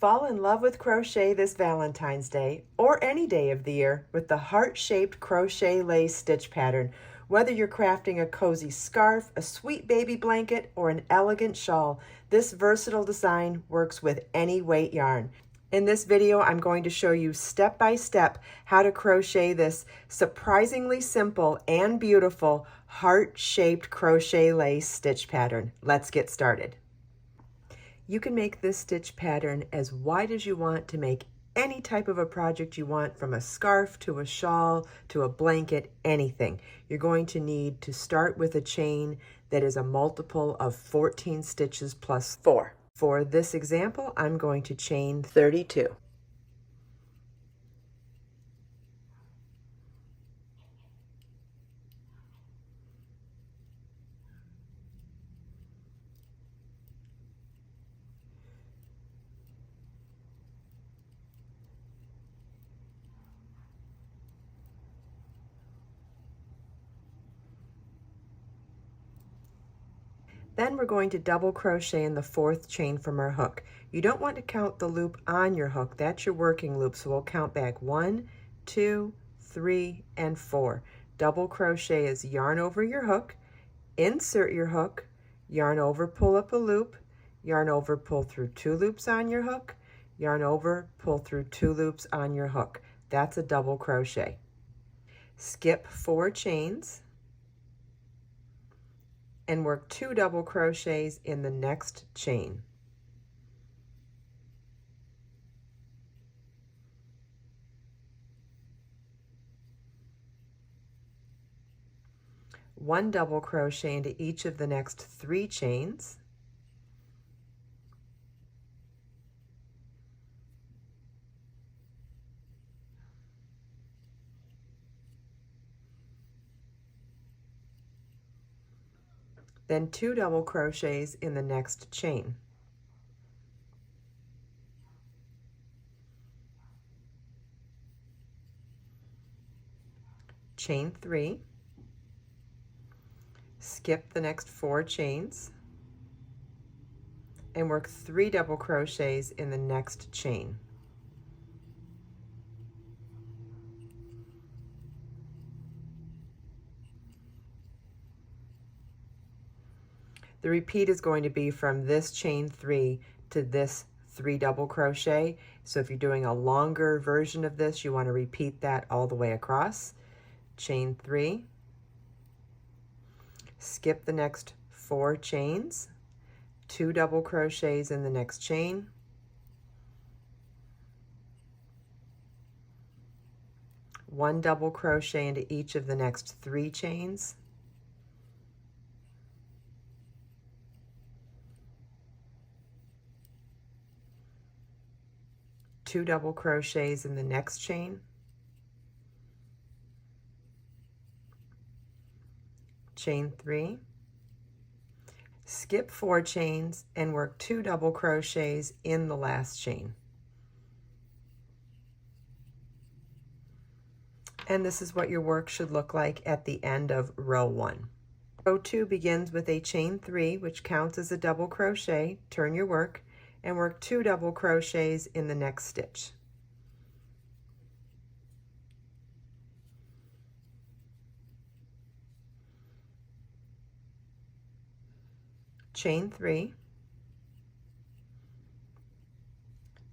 Fall in love with crochet this Valentine's Day, or any day of the year, with the heart-shaped crochet lace stitch pattern. Whether you're crafting a cozy scarf, a sweet baby blanket, or an elegant shawl, this versatile design works with any weight yarn. In this video, I'm going to show you step by step how to crochet this surprisingly simple and beautiful heart-shaped crochet lace stitch pattern. Let's get started. You can make this stitch pattern as wide as you want to make any type of a project you want, from a scarf to a shawl to a blanket, anything. You're going to need to start with a chain that is a multiple of 14 stitches plus 4. For this example, I'm going to chain 32. Then we're going to double crochet in the 4th chain from our hook. You don't want to count the loop on your hook. That's your working loop. So we'll count back 1, 2, 3, and 4. Double crochet is yarn over your hook, insert your hook, yarn over, pull up a loop, yarn over, pull through 2 loops on your hook, yarn over, pull through 2 loops on your hook. That's a double crochet. Skip 4 chains and work 2 double crochets in the next chain. One double crochet into each of the next 3 chains. Then 2 double crochets in the next chain. Chain 3, skip the next 4 chains, and work 3 double crochets in the next chain. The repeat is going to be from this chain 3 to this 3 double crochet. So if you're doing a longer version of this, you want to repeat that all the way across. Chain 3, skip the next 4 chains, 2 double crochets in the next chain, one double crochet into each of the next 3 chains, two double crochets in the next chain, chain 3, skip 4 chains and work 2 double crochets in the last chain. And this is what your work should look like at the end of row 1. Row 2 begins with a chain 3, which counts as a double crochet. Turn your work and work 2 double crochets in the next stitch. Chain 3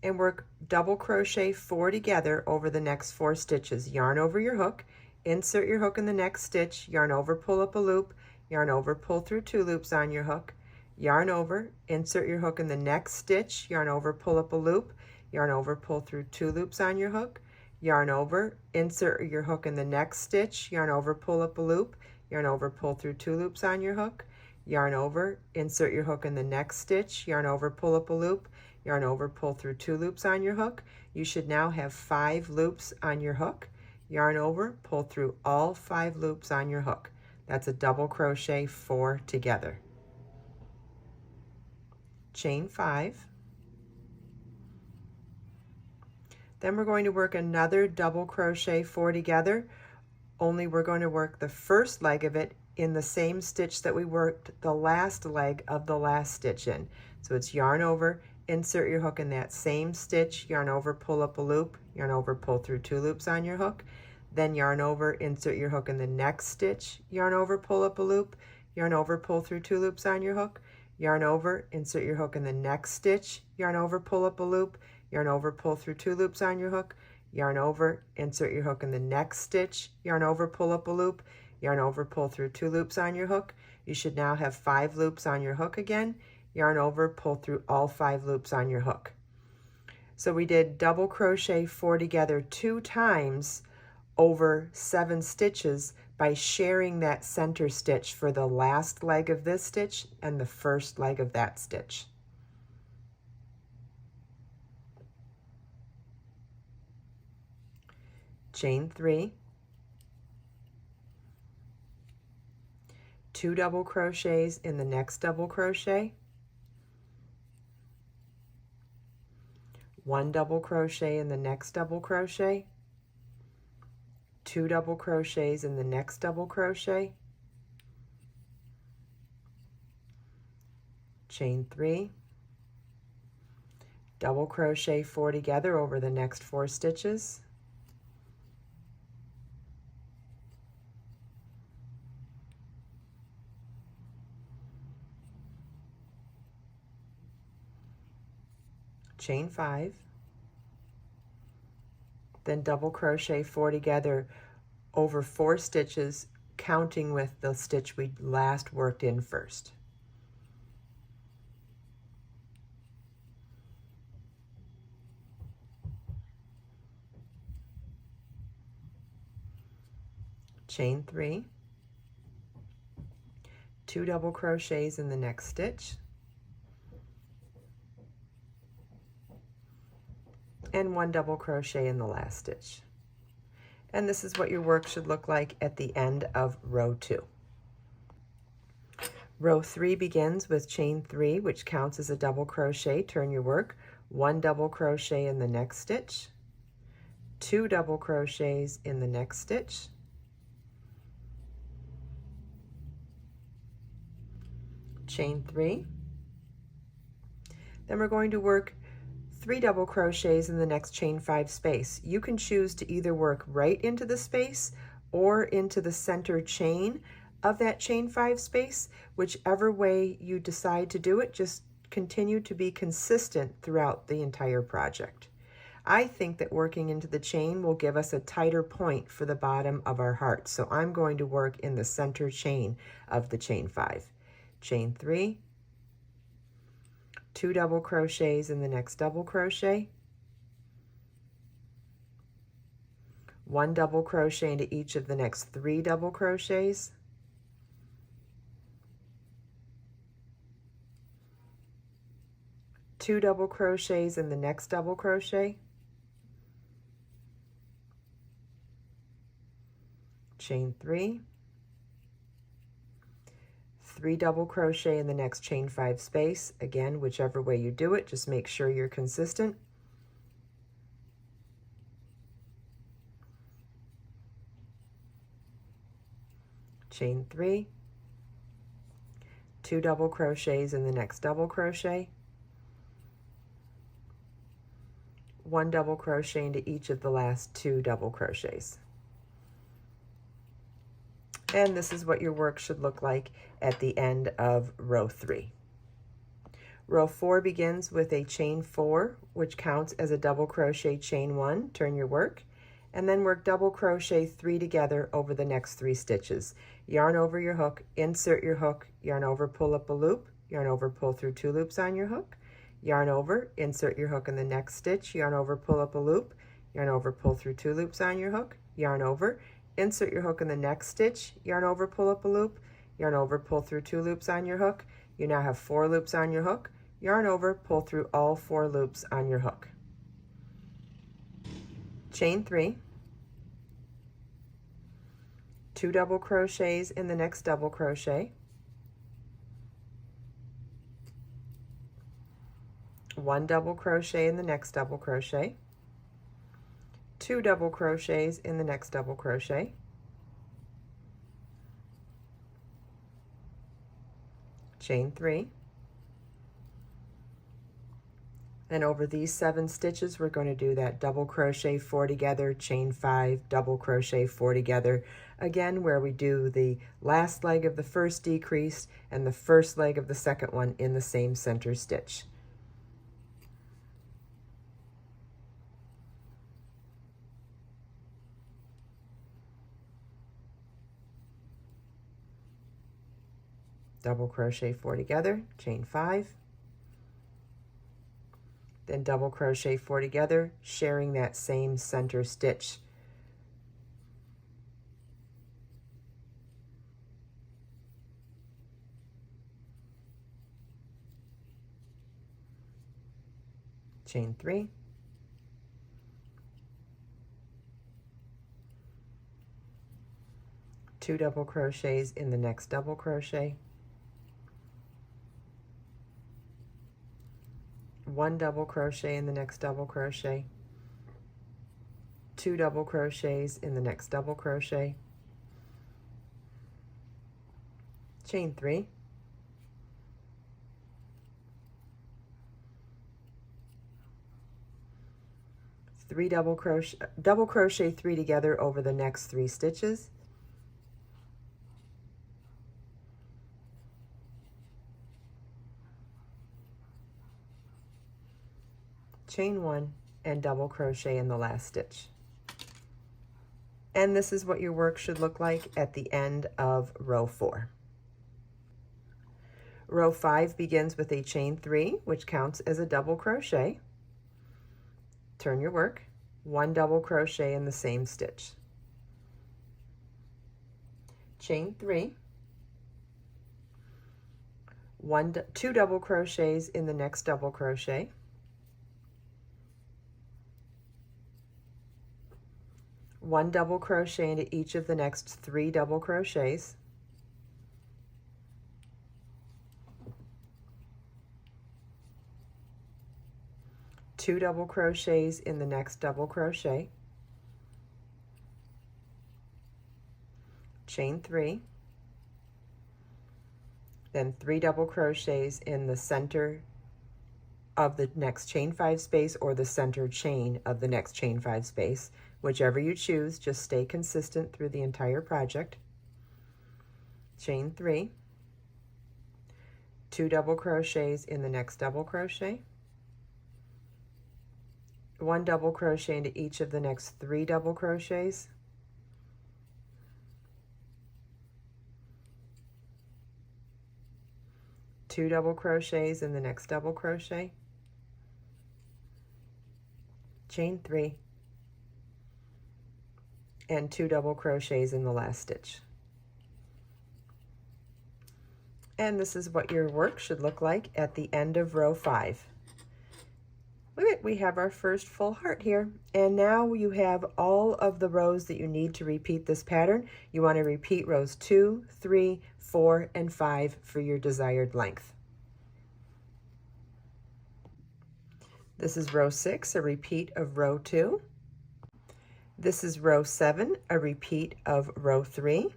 and work double crochet 4 together over the next 4 stitches. Yarn over your hook, insert your hook in the next stitch, yarn over, pull up a loop, yarn over, pull through 2 loops on your hook, yarn over, insert your hook in the next stitch, yarn over, pull up a loop, yarn over, pull through 2 loops on your hook, yarn over, insert your hook in the next stitch, yarn over, pull up a loop, yarn over, pull through 2 loops on your hook, yarn over, insert your hook in the next stitch, yarn over, pull up a loop, yarn over, pull through 2 loops on your hook. You should now have 5 loops on your hook. Yarn over, pull through all 5 loops on your hook. That's a double crochet 4 together. Chain 5. Then we're going to work another double crochet 4 together, only we're going to work the first leg of it in the same stitch that we worked the last leg of the last stitch in. So it's yarn over, insert your hook in that same stitch, yarn over, pull up a loop, yarn over, pull through 2 loops on your hook, then yarn over, insert your hook in the next stitch, yarn over, pull up a loop, yarn over, pull through 2 loops on your hook, yarn over, insert your hook in the next stitch, yarn over, pull up a loop, yarn over, pull through 2 loops on your hook, yarn over, insert your hook in the next stitch, yarn over, pull up a loop, yarn over, pull through 2 loops on your hook. You should now have 5 loops on your hook again, yarn over, pull through all 5 loops on your hook. So we did double crochet 4 together 2 times over 7 stitches by sharing that center stitch for the last leg of this stitch and the first leg of that stitch. Chain 3, 2 double crochets in the next double crochet, 1 double crochet in the next double crochet, 2 double crochets in the next double crochet, chain 3, double crochet 4 together over the next 4 stitches, chain 5, then double crochet 4 together over 4 stitches, counting with the stitch we last worked in first. Chain 3, 2 double crochets in the next stitch, and 1 double crochet in the last stitch. And this is what your work should look like at the end of row 2. Row 3 begins with chain 3, which counts as a double crochet. Turn your work, 1 double crochet in the next stitch, 2 double crochets in the next stitch, chain 3. Then we're going to work 3 double crochets in the next chain 5 space. You can choose to either work right into the space or into the center chain of that chain 5 space. Whichever way you decide to do it, just continue to be consistent throughout the entire project. I think that working into the chain will give us a tighter point for the bottom of our heart, so I'm going to work in the center chain of the chain 5. Chain 3, 2 double crochets in the next double crochet, 1 double crochet into each of the next 3 double crochets, two double crochets in the next double crochet, chain 3, 3 double crochet in the next chain 5 space. Again, whichever way you do it, just make sure you're consistent. Chain 3, 2 double crochets in the next double crochet, 1 double crochet into each of the last 2 double crochets. And this is what your work should look like at the end of row 3. Row 4 begins with a chain 4, which counts as a double crochet chain 1. Turn your work, and then work double crochet 3 together over the next 3 stitches. Yarn over your hook, insert your hook, yarn over, pull up a loop, yarn over, pull through 2 loops on your hook, yarn over, insert your hook in the next stitch, yarn over, pull up a loop, yarn over, pull through 2 loops on your hook, yarn over, insert your hook in the next stitch, yarn over, pull up a loop, yarn over, pull through 2 loops on your hook. You now have 4 loops on your hook, yarn over, pull through all 4 loops on your hook. Chain 3, 2 double crochets in the next double crochet, 1 double crochet in the next double crochet, 2 double crochets in the next double crochet, chain 3, And over these 7 stitches, we're going to do that double crochet 4 together, chain 5, double crochet 4 together. Again, where we do the last leg of the first decrease and the first leg of the second one in the same center stitch. Double crochet 4 together, chain 5. Then double crochet 4 together, sharing that same center stitch. Chain 3. Two double crochets in the next double crochet. One double crochet in the next double crochet, 2 double crochets in the next double crochet, chain 3, double crochet 3 together over the next 3 stitches, chain 1, and double crochet in the last stitch. And this is what your work should look like at the end of row 4. Row 5 begins with a chain 3, which counts as a double crochet. Turn your work, 1 double crochet in the same stitch. Chain 3, 2 double crochets in the next double crochet, 1 double crochet into each of the next 3 double crochets, two double crochets in the next double crochet, chain 3, then 3 double crochets in the center of the next chain 5 space or the center chain of the next chain 5 space, whichever you choose. Just stay consistent through the entire project. Chain 3, 2 double crochets in the next double crochet, 1 double crochet into each of the next 3 double crochets, two double crochets in the next double crochet, chain 3, and 2 double crochets in the last stitch. And this is what your work should look like at the end of row 5. Look at, we have our first full heart here, and now you have all of the rows that you need to repeat this pattern. You want to repeat rows 2, 3, 4, and 5 for your desired length. This is row 6, a repeat of row 2. This is row 7, a repeat of row 3.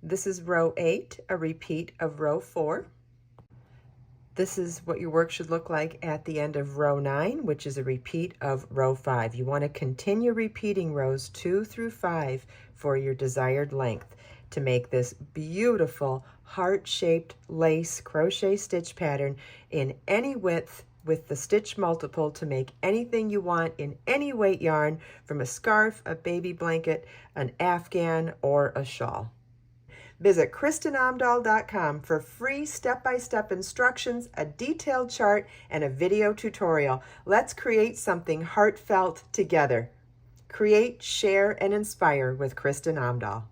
This is row 8, a repeat of row 4. This is what your work should look like at the end of row 9, which is a repeat of row 5. You want to continue repeating rows 2 through 5 for your desired length to make this beautiful heart-shaped lace crochet stitch pattern in any width with the stitch multiple to make anything you want in any weight yarn, from a scarf, a baby blanket, an afghan, or a shawl. Visit KristinOmdahl.com for free step-by-step instructions, a detailed chart, and a video tutorial. Let's create something heartfelt together. Create, share, and inspire with Kristin Omdahl.